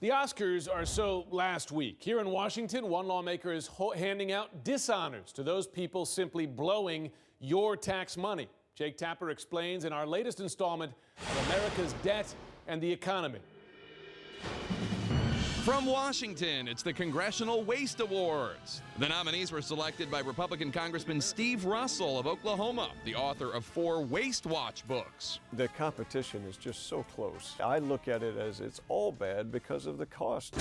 The Oscars are so last week. Here in Washington, one lawmaker is handing out dishonors to those people simply blowing your tax money. Jake Tapper explains in our latest installment of America's Debt and the Economy. From Washington, it's the Congressional Waste Awards. The nominees were selected by Republican Congressman Steve Russell of Oklahoma, the author of 4 Waste Watch books. The competition is just so close. I look at it as it's all bad because of the cost.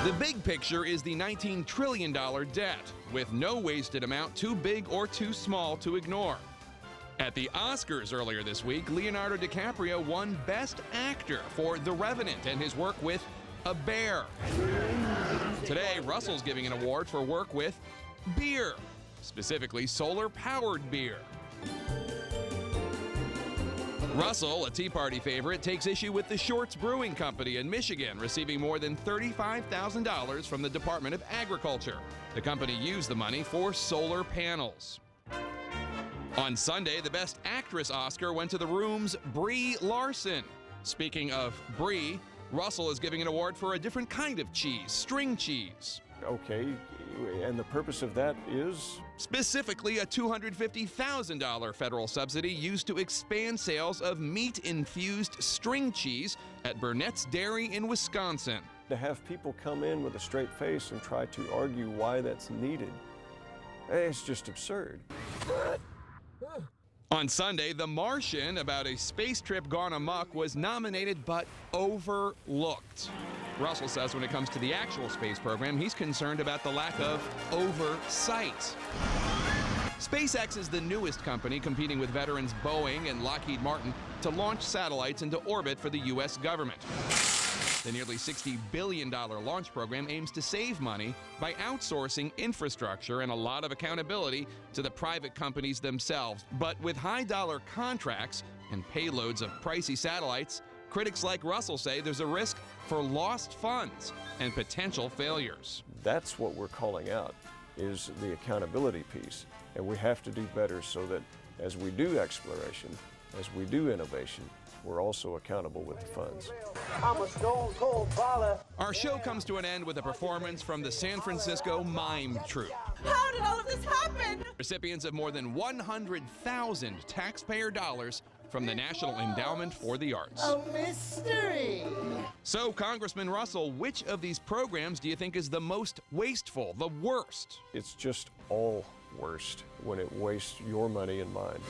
The big picture is the $19 trillion debt, with no wasted amount too big or too small to ignore. At the Oscars earlier this week, Leonardo DiCaprio won Best Actor for The Revenant and his work with a bear. Today, Russell's giving an award for work with beer, specifically solar-powered beer. Russell, a Tea Party favorite, takes issue with the Shorts Brewing Company in Michigan, receiving more than $35,000 from the Department of Agriculture. The company used the money for solar panels. On Sunday, the Best Actress Oscar went to The Room's Brie Larson. Speaking of Brie, Russell is giving an award for a different kind of cheese, string cheese. Okay, and the purpose of that is? Specifically, a $250,000 federal subsidy used to expand sales of meat-infused string cheese at Burnett's Dairy in Wisconsin. To have people come in with a straight face and try to argue why that's needed, it's just absurd. On Sunday, The Martian, about a space trip gone amok, was nominated but overlooked. Russell says when it comes to the actual space program, he's concerned about the lack of oversight. SpaceX is the newest company competing with veterans Boeing and Lockheed Martin to launch satellites into orbit for the U.S. government. The nearly $60 billion launch program aims to save money by outsourcing infrastructure and a lot of accountability to the private companies themselves. But with high-dollar contracts and payloads of pricey satellites, critics like Russell say there's a risk for lost funds and potential failures. That's what we're calling out, is the accountability piece. And we have to do better so that as we do exploration, as we do innovation, we're also accountable with the funds. I'm a stone cold baller. Our show comes to an end with a performance from the San Francisco Mime Troupe. How did all of this happen? Recipients of more than 100,000 taxpayer dollars from the National Endowment for the Arts. A mystery. So, Congressman Russell, which of these programs do you think is the most wasteful, the worst? It's just all worst when it wastes your money and mine.